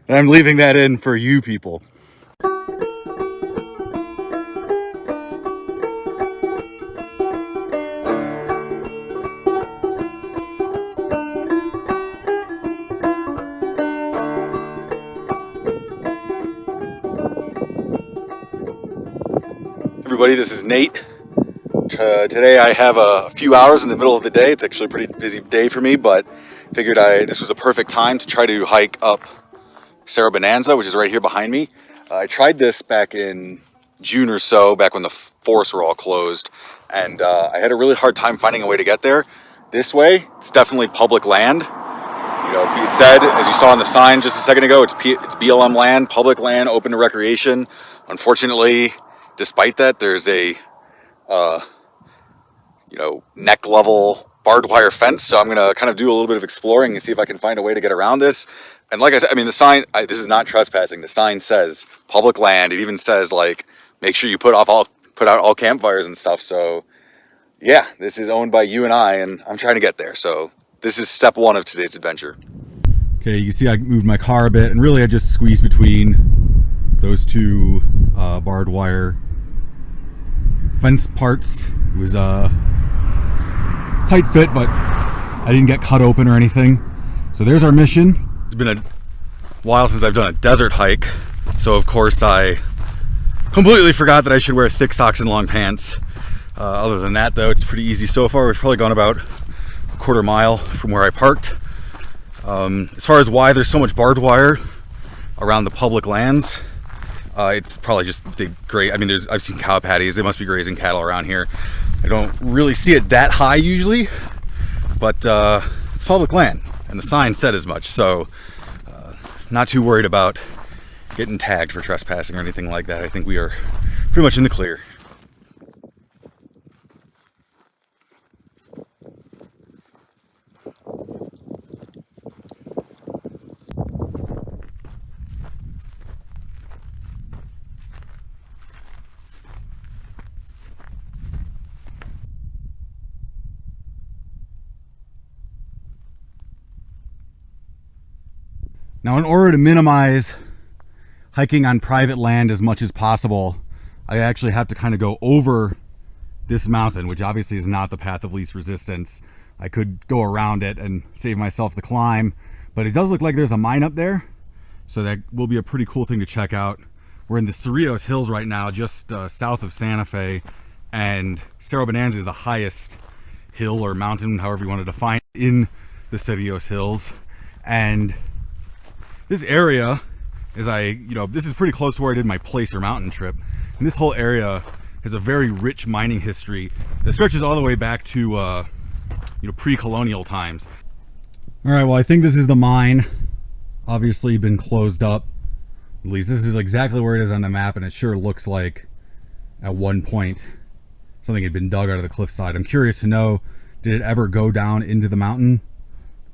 And I'm leaving that in for you people. Everybody, this is Nate. Today I have a few hours in the middle of the day. It's actually a pretty busy day for me, but figured this was a perfect time to try to hike up Cerro Bonanza, which is right here behind me. I tried this back in June or so, back when the forests were all closed, and I had a really hard time finding a way to get there. This way, it's definitely public land. You know, it said, as you saw on the sign just a second ago, it's BLM land, public land, open to recreation. Unfortunately, despite that, there's a neck level barbed wire fence. So I'm going to kind of do a little bit of exploring and see if I can find a way to get around this. And like I said, I mean, the sign, this is not trespassing. The sign says public land. It even says, like, make sure you put out all campfires and stuff. So yeah, this is owned by you and I'm trying to get there. So this is step one of today's adventure. Okay, you can see I moved my car a bit, and really I just squeezed between those two barbed wire fence parts. It was a tight fit, but I didn't get cut open or anything. So there's our mission. It's been a while since I've done a desert hike, so of course I completely forgot that I should wear thick socks and long pants. Other than that, though, it's pretty easy so far. We've probably gone about a quarter mile from where I parked. As far as why there's so much barbed wire around the public lands, it's probably just the I mean, I've seen cow patties. They must be grazing cattle around here. I don't really see it that high usually, but it's public land, and the sign said as much. So not too worried about getting tagged for trespassing or anything like that. I think we are pretty much in the clear. Now, in order to minimize hiking on private land as much as possible, I actually have to kind of go over this mountain, which obviously is not the path of least resistance. I could go around it and save myself the climb, but it does look like there's a mine up there, so that will be a pretty cool thing to check out. We're in the Cerrillos Hills right now, just south of Santa Fe, and Cerro Bonanza is the highest hill or mountain, however you want to define it, in the Cerrillos Hills. And this area, this is pretty close to where I did my Placer Mountain trip. And this whole area has a very rich mining history that stretches all the way back to, pre-colonial times. All right, well, I think this is the mine. Obviously been closed up. At least this is exactly where it is on the map, and it sure looks like at one point something had been dug out of the cliffside. I'm curious to know, did it ever go down into the mountain,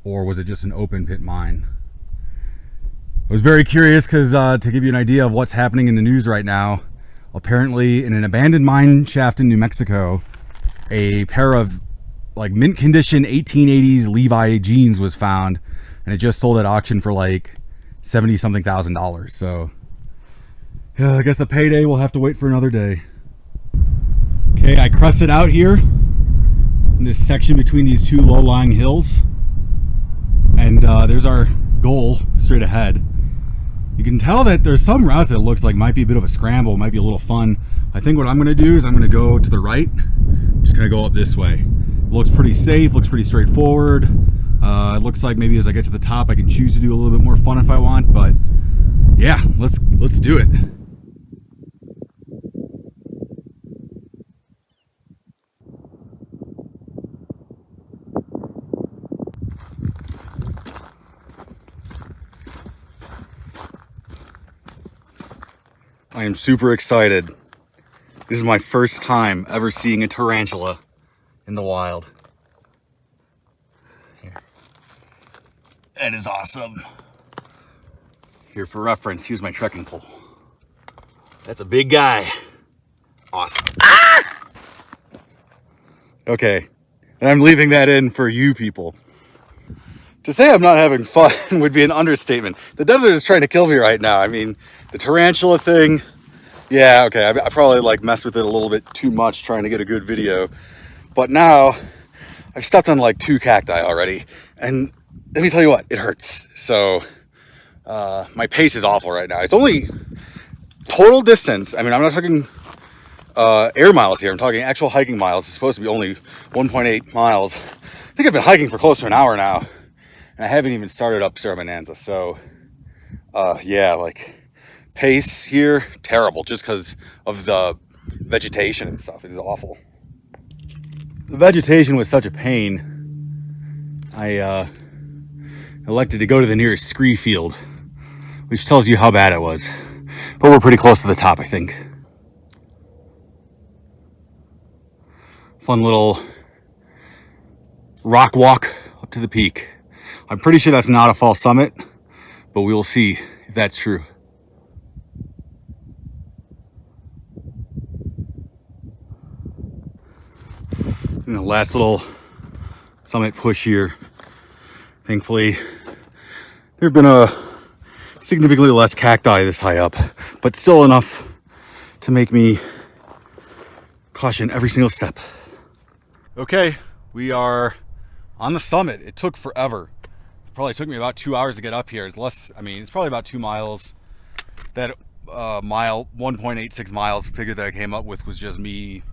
or was it just an open pit mine? I was very curious because to give you an idea of what's happening in the news right now, apparently in an abandoned mine shaft in New Mexico, a pair of like mint condition 1880s Levi jeans was found, and it just sold at auction for like $70-something thousand. So yeah, I guess the payday will have to wait for another day. Okay, I crested out here in this section between these two low-lying hills, and there's our goal straight ahead. You can tell that there's some routes that it looks like might be a bit of a scramble, might be a little fun. I think what I'm going to do is I'm going to go to the right. I'm just going to go up this way. It looks pretty safe, looks pretty straightforward. It looks like maybe as I get to the top I can choose to do a little bit more fun if I want, but yeah, let's do it. I am super excited. This is my first time ever seeing a tarantula in the wild. Here. That is awesome. Here for reference, here's my trekking pole. That's a big guy. Awesome. Ah! Okay, and I'm leaving that in for you people. To say I'm not having fun would be an understatement. The desert is trying to kill me right now. I mean, the tarantula thing, yeah, okay, I probably like messed with it a little bit too much trying to get a good video. But now, I've stepped on like 2 cacti already, and let me tell you what, it hurts. So, my pace is awful right now. It's only total distance. I mean, I'm not talking air miles here. I'm talking actual hiking miles. It's supposed to be only 1.8 miles. I think I've been hiking for close to an hour now. And I haven't even started up Cerro Bonanza. So, yeah, like pace here, terrible just because of the vegetation and stuff. It is awful. The vegetation was such a pain. I elected to go to the nearest scree field, which tells you how bad it was. But we're pretty close to the top, I think. Fun little rock walk up to the peak. I'm pretty sure that's not a false summit, but we will see if that's true. And the last little summit push here. Thankfully, there have been a significantly less cacti this high up, but still enough to make me caution every single step. Okay, we are on the summit. It took forever. Probably took me about 2 hours to get up here. It's less, I mean, it's probably about 2 miles. That mile, 1.86 miles figure that I came up with was just me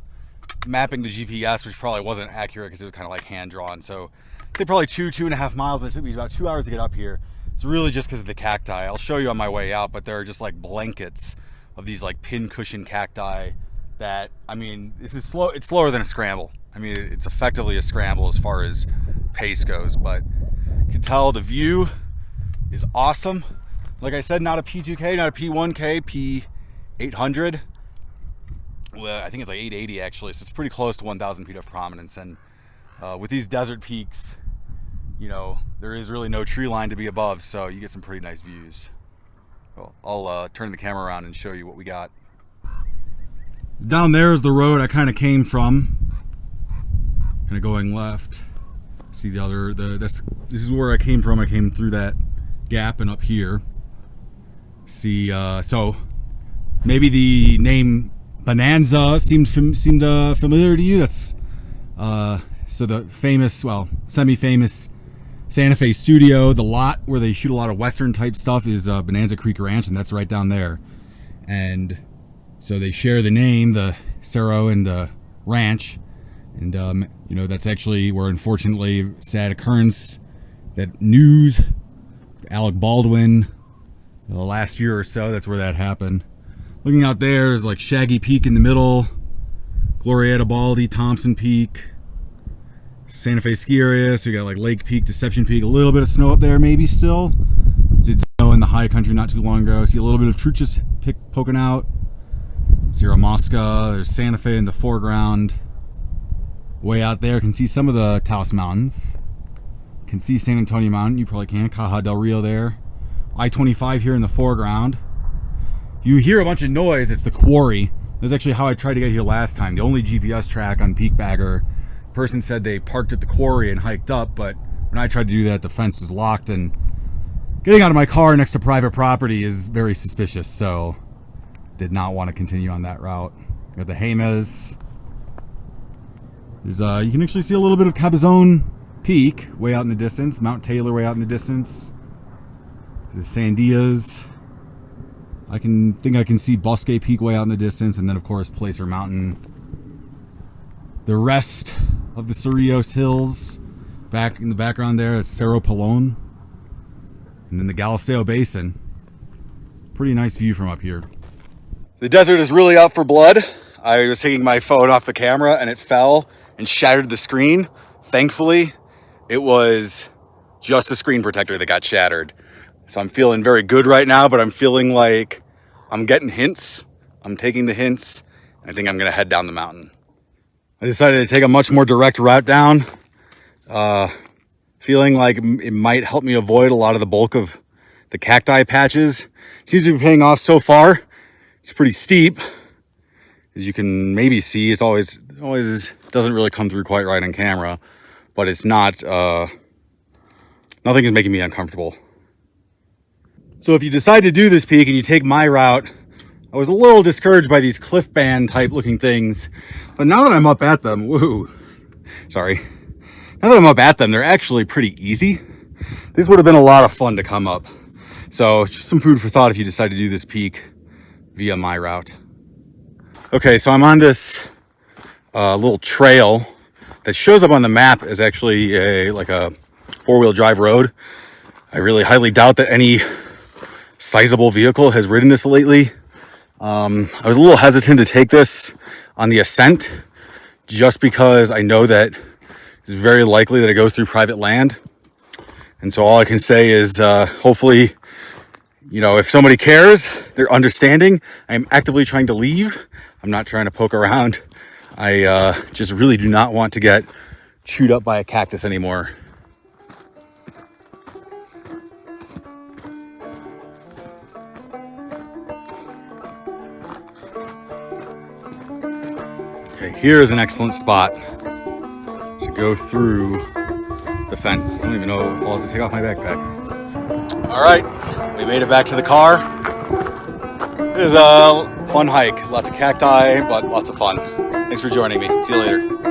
mapping the GPS, which probably wasn't accurate because it was kind of like hand drawn. So I'd say probably 2.5 miles, and it took me about 2 hours to get up here. It's really just because of the cacti. I'll show you on my way out, but there are just like blankets of these like pin cushion cacti that, I mean, this is slow. It's slower than a scramble. I mean, it's effectively a scramble as far as pace goes, but you can tell the view is awesome. Like I said, not a P2K, not a P1K, P800. Well, I think it's like 880 actually, so it's pretty close to 1,000 feet of prominence. And with these desert peaks, you know, there is really no tree line to be above, so you get some pretty nice views. Well, I'll turn the camera around and show you what we got. Down there is the road I kind of came from. Kind of going left. See the other, this is where I came from. I came through that gap and up here. See, so maybe the name Bonanza seemed familiar to you. That's so the famous, well, semi-famous Santa Fe studio, the lot where they shoot a lot of Western type stuff is Bonanza Creek Ranch, and that's right down there. And so they share the name, the Cerro and the ranch. And, you know, that's actually where, unfortunately, sad occurrence, that news, Alec Baldwin, the last year or so, that's where that happened. Looking out there is like Shaggy Peak in the middle, Glorieta Baldy, Thompson Peak, Santa Fe ski area. So you got like Lake Peak, Deception Peak, a little bit of snow up there maybe still. Did snow in the high country not too long ago. See a little bit of Truchas poking out. Sierra Mosca, there's Santa Fe in the foreground. Way out there, can see some of the Taos Mountains. Can see San Antonio Mountain, you probably can. Caja del Rio there. I-25 here in the foreground. You hear a bunch of noise, it's the quarry. That's actually how I tried to get here last time. The only GPS track on Peak Bagger. Person said they parked at the quarry and hiked up, but when I tried to do that, the fence was locked, and getting out of my car next to private property is very suspicious, so did not want to continue on that route. Got the Jemez. There's you can actually see a little bit of Cabazon Peak way out in the distance. Mount Taylor way out in the distance. There's Sandias. I can see Bosque Peak way out in the distance, and then of course Placer Mountain. The rest of the Cerrillos Hills, back in the background there, it's Cerro Pelon, and then the Galisteo Basin. Pretty nice view from up here. The desert is really out for blood. I was taking my phone off the camera and it fell and shattered the screen. Thankfully, it was just the screen protector that got shattered. So I'm feeling very good right now, but I'm feeling like I'm getting hints. I'm taking the hints, and I think I'm gonna head down the mountain. I decided to take a much more direct route down, feeling like it might help me avoid a lot of the bulk of the cacti patches. Seems to be paying off so far. It's pretty steep, as you can maybe see. It's always doesn't really come through quite right on camera, but it's not Nothing is making me uncomfortable. So if you decide to do this peak and you take my route, I was a little discouraged by these cliff band type looking things, but now that I'm up at them, woohoo, sorry. Now that I'm up at them, they're actually pretty easy. This would have been a lot of fun to come up. So just some food for thought if you decide to do this peak via my route. Okay, so I'm on this little trail that shows up on the map as actually like a four-wheel drive road. I really highly doubt that any sizable vehicle has ridden this lately. I was a little hesitant to take this on the ascent just because I know that it's very likely that it goes through private land. And so all I can say is hopefully, you know, if somebody cares, they're understanding. I'm actively trying to leave. I'm not trying to poke around. I just really do not want to get chewed up by a cactus anymore. Okay, here is an excellent spot to go through the fence. I don't even know, I'll have to take off my backpack. All right, we made it back to the car. It was a fun hike, lots of cacti, but lots of fun. Thanks for joining me. See you later.